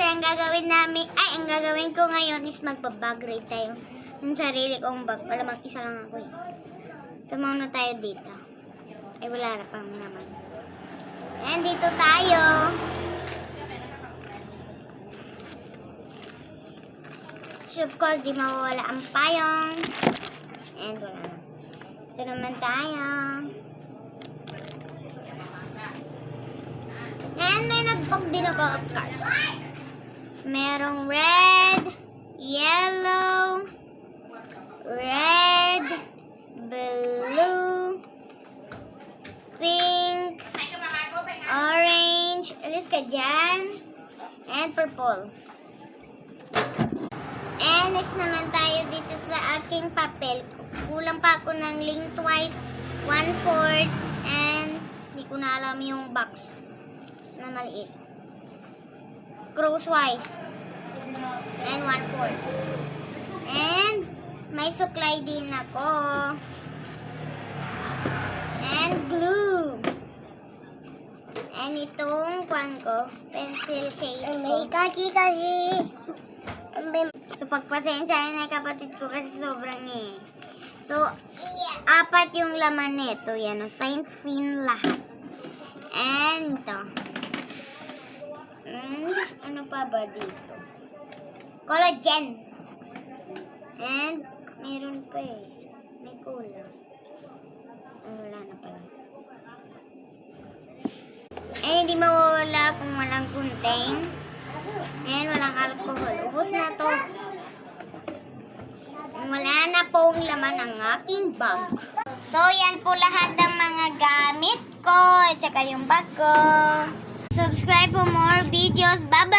ang gagawin namin, ang gagawin ko ngayon is magbabag rate tayo ng sarili kong bag. Wala, mag-isa lang ako eh. So, mauna tayo dito. Ay, wala na pang naman. And dito tayo. So, of course, di mawawala ang payong. And wala na. Ito naman tayo. And may nag-book din ako, of course. Merong red, yellow, red, blue, pink, orange, alis ka dyan, and purple. And next naman tayo dito sa aking papel. Kulang pa ako ng lengthwise 1/4 and hindi ko na alam yung box na maliit. Crosswise and 1/4. And may suklay din ako. And glue. And itong kwan ko, pencil case ko. May kaki. So, pagpasensya na kapatid ko kasi sobrang eh. So, 4 yung laman nito. Yan o, Saint Fin lahat. And ito. And ano pa ba dito? Collagen. And meron pa eh. May kulang. Wala na pala. Eh, hindi mawawala kung walang gunting. And walang alcohol. Ubus na to. Wala na pong laman ang aking bag. So, yan po lahat ng mga gamit ko. At saka yung bag ko. Subscribe for more videos. Bye-bye!